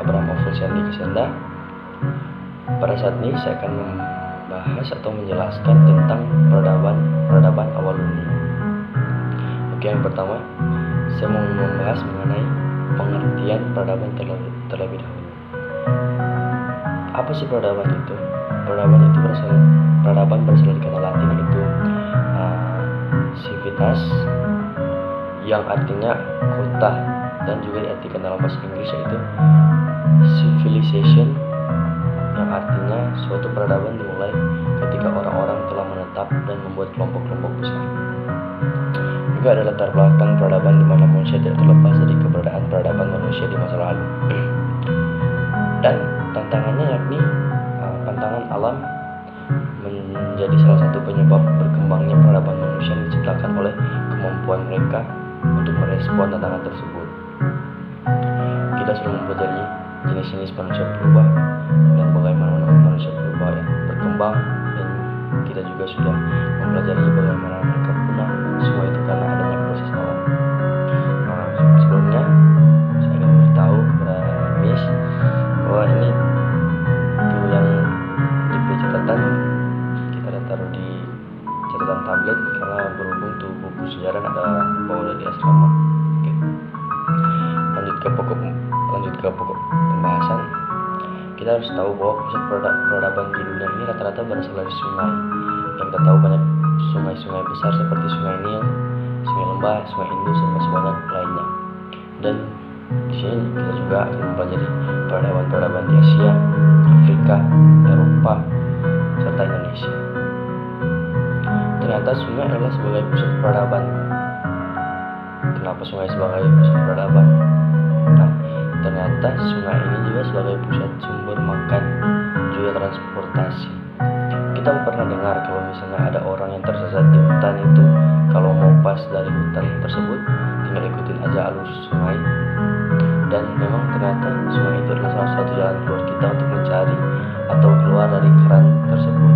Abraham Ofulsyandi Kesenda. Pada saat ini saya akan membahas atau menjelaskan tentang peradaban awal dunia. Oke, yang pertama saya mau membahas mengenai pengertian peradaban terlebih dahulu. Apa sih peradaban itu? Peradaban berasal dari kata Latin, yaitu civitas, yang artinya kota, dan juga diartikan dalam bahasa Inggris yaitu civilization, yang artinya suatu peradaban dimulai ketika orang-orang telah menetap dan membuat kelompok-kelompok besar. Juga ada latar belakang peradaban di mana manusia tidak terlepas dari keberadaan peradaban manusia di masa lalu. Dan tantangannya yakni pantangan alam menjadi salah satu penyebab berkembangnya peradaban manusia yang diciptakan oleh kemampuan mereka untuk merespon tantangan tersebut. Kita sudah mempelajari jenis-jenis manusia berubah dan bagaimana manusia berubah yang berkembang, dan kita juga sudah mempelajari bagaimana mereka punah. Semua itu karena adanya proses alam. Sebelumnya saya ingin beritahu kepada Miss bahwa ini tuh yang di catatan kita taruh di catatan tablet karena berhubung tuh buku sejarah ada bawa dari asrama. Oke. Lanjut ke pokok pembahasan. Kita harus tahu bahwa pusat peradaban di dunia ini rata-rata berasal dari sungai. Yang kita tahu banyak sungai-sungai besar seperti Sungai Nil, Sungai Lembah, Sungai Indus, dan masih banyak lainnya. Dan di sini kita juga akan mempelajari peradaban di Asia, Afrika, Eropa, serta Indonesia. Ternyata sungai adalah sebagai pusat peradaban. Kenapa sungai sebagai pusat peradaban? Nah, ternyata sungai ini juga sebagai pusat sumber makan, juga transportasi. Kita pernah dengar kalau misalnya ada orang yang tersesat di hutan itu, kalau mau pas dari hutan tersebut tinggal ikutin aja alur sungai. Dan memang ternyata sungai itu adalah salah satu jalan keluar kita untuk mencari atau keluar dari keran tersebut.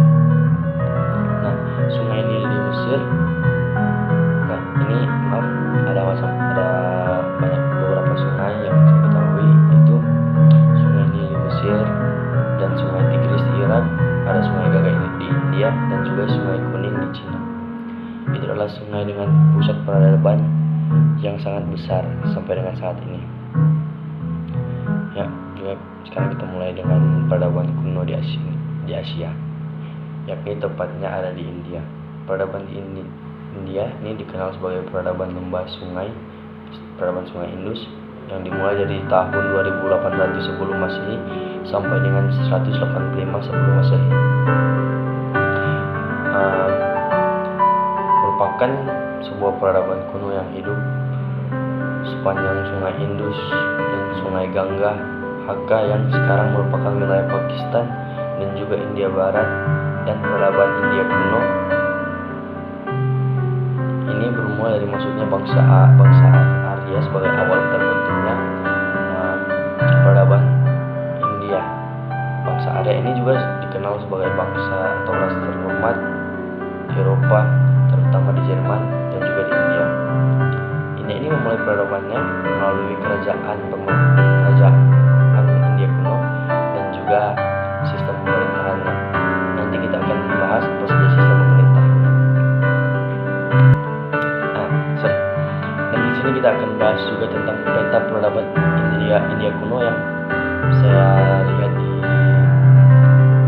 Nah, Sungai Nil di Mesir, nah ini maaf ada banyak beberapa sungai yang saya ketahui, itu Sungai Nil di Mesir dan Sungai Tigris di Irak, ada Sungai Gangga di India, dan juga Sungai Kuning di Cina. Itu adalah sungai dengan pusat peradaban yang sangat besar sampai dengan saat ini. Ya, juga sekarang kita mulai dengan peradaban kuno di Asia, yakni tepatnya ada di India. Peradaban di India ini dikenal sebagai peradaban lembah sungai, peradaban Sungai Indus, yang dimulai dari tahun 2800 sebelum Masehi sampai dengan 185 sebelum Masehi. Merupakan sebuah peradaban kuno yang hidup sepanjang Sungai Indus dan Sungai Gangga, yang sekarang merupakan wilayah Pakistan dan juga India Barat. Dan peradaban India kuno ini bermula dari masuknya bangsa Arya sebagai awal terbentuknya peradaban India. Bangsa Arya ini juga dikenal sebagai bangsa atau ras terhormat di Eropa, terutama di Jerman dan juga di India. Ini memulai peradabannya melalui kerajaan India kuno dan juga sistem pemerintahannya. Nanti kita akan membahas apa saja sistem pemerintahannya. Dan di sini kita akan bahas juga tentang peta peradaban India kuno yang saya lihat di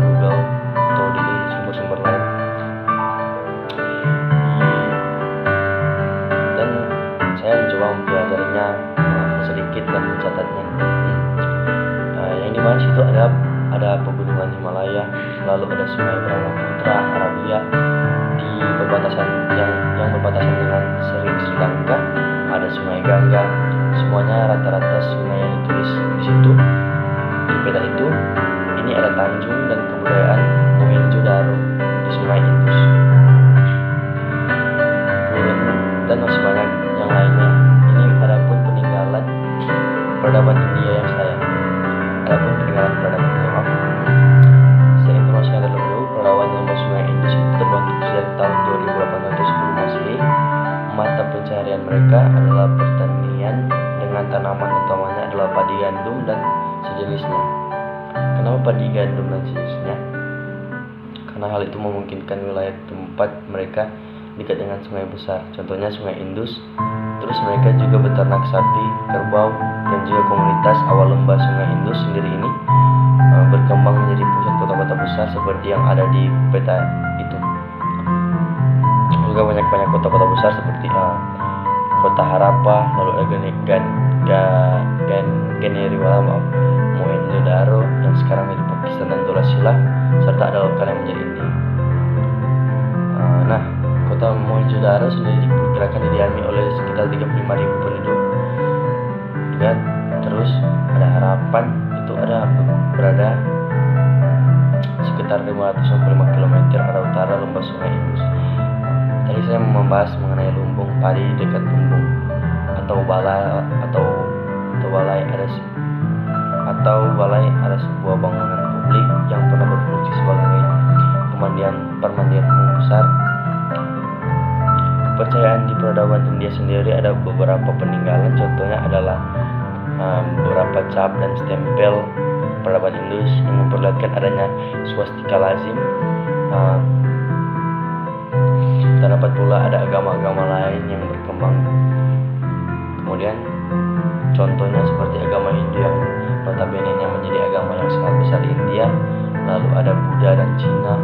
Google atau di sumber-sumber lain. Dan saya mencoba mempelajarinya sedikit dan mencatatnya. Yang dimana situ ada pegunungan Himalaya, lalu ada Sungai Brahmaputra, Arabia di perbatasan yang berbatasan dengan Sri Lanka, ada Sungai Gangga. Semuanya rata-rata sungai yang ditulis di situ di peta itu. Ini ada tanjung dan kebudayaan Mohenjo-daro di Sungai Indus, dan masih banyak yang lainnya. Ini adapun peninggalan peradaban India yang saya. Adapun peninggalan peradaban India, saya informasikan terlebih dahulu, peradaban lembah Sungai Indus itu terbentuk sejak tahun 2800 sebelum Masehi. Mata pencaharian mereka adalah pertanian dengan tanaman utamanya adalah padi gandum, dan sejak sejenisnya. Kenapa padi, gandum, dan sejenisnya? Karena hal itu memungkinkan wilayah tempat mereka dekat dengan sungai besar, contohnya sungai Indus. Terus mereka juga beternak sapi, kerbau, dan juga komunitas awal lembah sungai Indus sendiri ini berkembang menjadi pusat kota-kota besar seperti yang ada di peta itu. Juga banyak kota-kota besar seperti kota Harappa, lalu ada Generiwala, Mohenjo-daro yang sekarang di Pakistan, dan Tulasila, serta ada lokal yang menjadi India. Nah, kota Mohenjo-daro sendiri diperkirakan didiami oleh sekitar 35.000 penduduk. Dan terus ada Harapan, itu berada sekitar 565 km arah utara lembah sungai Indus. Tadi saya membahas mengenai lumbung padi dekat lumbung atau balai ada sebuah bangunan publik yang pernah berfungsi sebagai permandian umum besar. Kepercayaan di peradaban India sendiri ada beberapa peninggalan, contohnya adalah beberapa cap dan stempel peradaban Indus yang memperlihatkan adanya swastika lazim. Terdapat pula ada agama-agama lain yang berkembang. Kemudian contohnya seperti agama Hindu yang notabene menjadi agama yang sangat besar di India. Lalu ada Buddha dan Cina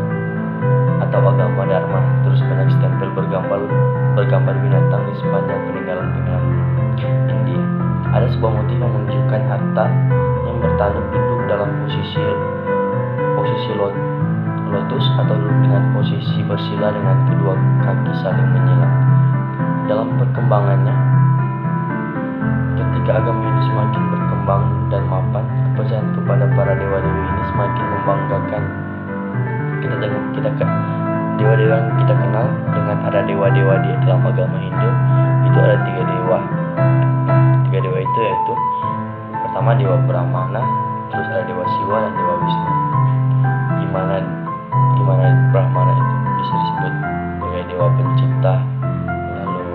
atau agama Dharma. Terus banyak stempel bergambar binatang di sepanjang peninggalan India. Ada sebuah motif yang menunjukkan harta yang bertanduk duduk dalam posisi lotus atau duduk dengan posisi bersila dengan kedua kaki saling menyilang. Dalam perkembangannya, ketika agama ini semakin berkembang dan mapan, kepercayaan kepada para dewa-dewi ini semakin membanggakan. Dewa-dewa yang kita kenal dengan ada dewa-dewa di dalam agama Hindu itu ada 3 dewa. 3 dewa itu yaitu pertama Dewa Brahmana, terus ada Dewa Siwa dan Dewa Wisnu. Gimana Brahmana itu bisa disebut sebagai dewa pencipta, lalu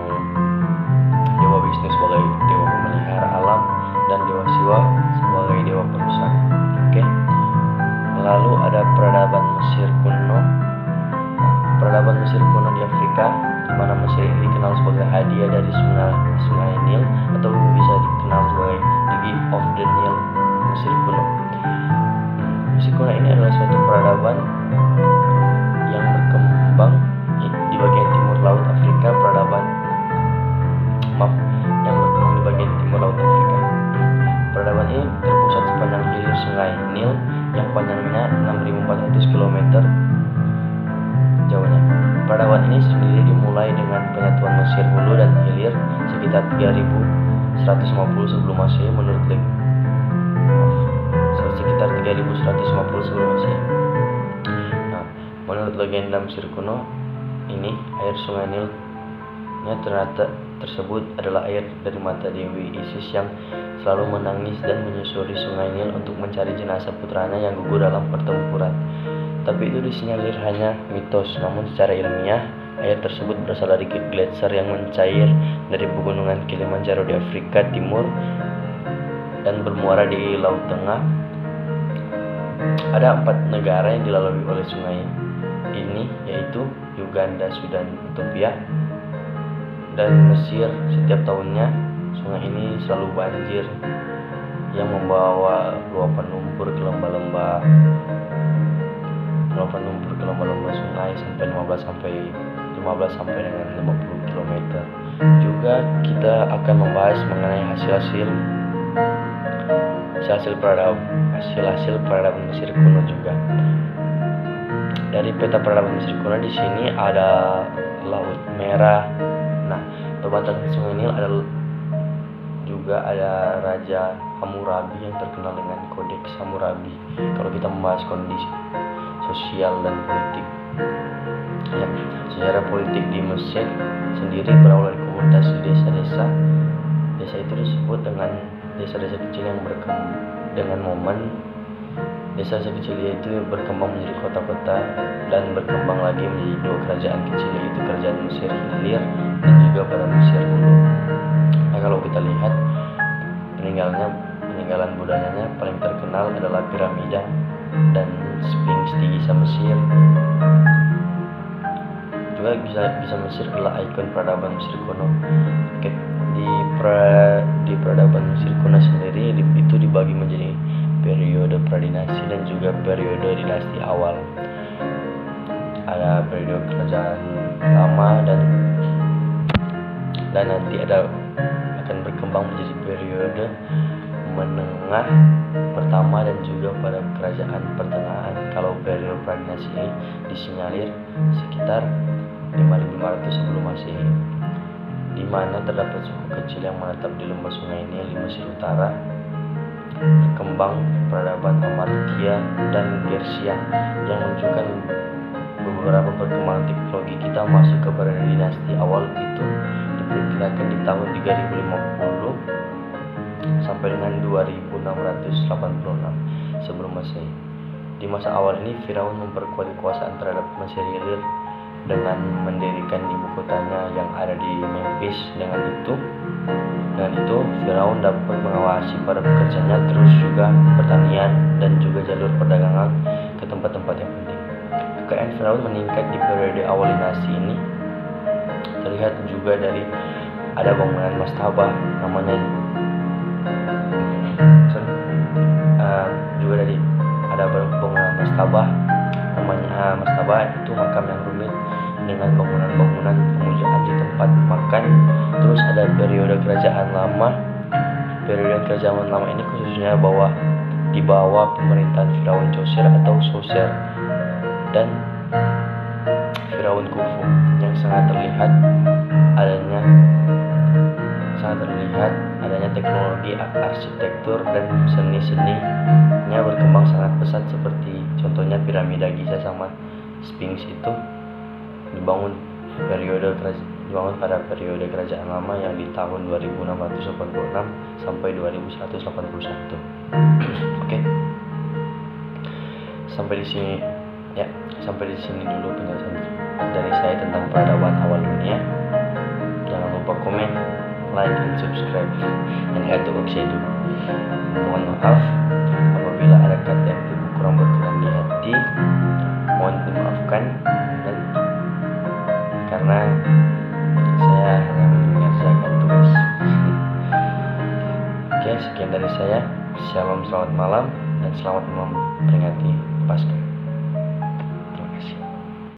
Dewa Wisnu sebagai dewa pemelihara alam, dan Dewa Siwa sebagai dewa perusak. Lalu ada peradaban Mesir kuno. Peradaban Mesir kuno di Afrika, di mana Mesir ini dikenal sebagai hadiah dari sungai Nil, atau bisa dikenal sebagai the gift of the Nile, Mesir kuno. Mesir kuno ini adalah suatu peradaban yang berkembang di bagian timur laut Afrika. Yang berkembang di bagian timur laut Afrika. Peradaban ini terpusat sepanjang hilir sungai Nil yang panjangnya 6.400 km jauhnya. Peradaban ini sendiri dimulai dengan penyatuan Mesir hulu dan hilir sekitar 3.150 sebelum Masehi sekitar 3.150 sebelum Masehi. Nah, menurut legenda Mesir kuno ini, air sungai Nilnya ternyata tersebut adalah air dari mata Dewi Isis yang selalu menangis dan menyusuri sungai Nil untuk mencari jenazah putranya yang gugur dalam pertempuran. Tapi itu disinyalir hanya mitos, namun secara ilmiah air tersebut berasal dari gletser yang mencair dari pegunungan Kilimanjaro di Afrika Timur dan bermuara di Laut Tengah. Ada 4 negara yang dilalui oleh sungai ini, yaitu Uganda, Sudan, Ethiopia, dan Mesir. Setiap tahunnya sungai ini selalu banjir yang membawa luapan lumpur ke lembah-lembah sungai sampai 15 sampai dengan 50 km. Juga kita akan membahas mengenai hasil peradaban Mesir kuno juga. Dari peta peradaban Mesir kuno di sini ada Laut Merah. Nah, perbatasan sungai Nil ada Raja Hammurabi yang terkenal dengan Kodeks Hammurabi. Kalau kita membahas kondisi sosial dan politik, ya, sejarah politik di Mesir sendiri berawal dari komunitas di desa-desa. Desa itu disebut dengan desa-desa kecil yang berkembang dengan momen desa-desa kecil itu berkembang menjadi kota-kota dan berkembang lagi menjadi 2 kerajaan kecil, yaitu kerajaan Mesir Hilir dan juga pada Mesir Hulu. Nah, kalau kita lihat peninggalan budayanya paling terkenal terkenal adalah piramida dan Sphinx di Giza, Mesir. Juga Giza Mesir adalah ikon peradaban Mesir kuno. Oke, di peradaban Mesir kuno sendiri itu dibagi menjadi periode pradinasti dan juga periode dinasti awal. Ada periode kerajaan lama dan nanti akan berkembang menjadi periode menengah pertama dan juga pada kerajaan pertengahan. Kalau periode pradinasti ini disinyalir sekitar 5500 sebelum Masehi, di mana terdapat suku kecil yang menetap di lembah sungai Nil di Mesir Utara. Berkembang peradaban Amartia dan Persia yang menunjukkan beberapa perkembangan teknologi kita masuk ke periode dinasti awal itu diperkirakan di tahun 3050 sampai dengan 2686 sebelum Masehi. Di masa awal ini Firaun memperkuat kekuasaan terhadap Mesir dengan mendirikan ibu kotanya yang ada di Memphis. Dengan itu Firaun dapat mengawasi para pekerjanya, terus juga pertanian dan juga jalur perdagangan ke tempat-tempat yang penting. Kekayaan Firaun meningkat di periode awal dinasti ini. Terlihat juga dari ada bangunan mastabah namanya juga dari ada bangunan mastabah namanya mastabah, itu makam yang rumit dengan bangunan-bangunan pemujaan di tempat makan. Terus ada periode kerajaan lama. Periode kerajaan lama ini khususnya di bawah pemerintahan Firaun Chaucer atau Chaucer dan Firaun Khufu, yang sangat terlihat adanya teknologi arsitektur dan seni-seninya berkembang sangat pesat, seperti contohnya piramida Giza sama Sphinx itu dibangun pada periode kerajaan lama yang di tahun 2686 sampai 2181. Oke. Sampai di sini dulu penjelasan dari saya tentang peradaban awal dunia. Jangan lupa komen, like, and subscribe, and add to Oxedo. Mohon maaf apabila ada kata yang kurang berkenan di hati, mohon dimaafkan, dan karena saya hanya mengerjakan tugas. Oke, sekian dari saya. Shalom, selamat malam, dan selamat memperingati Paskah.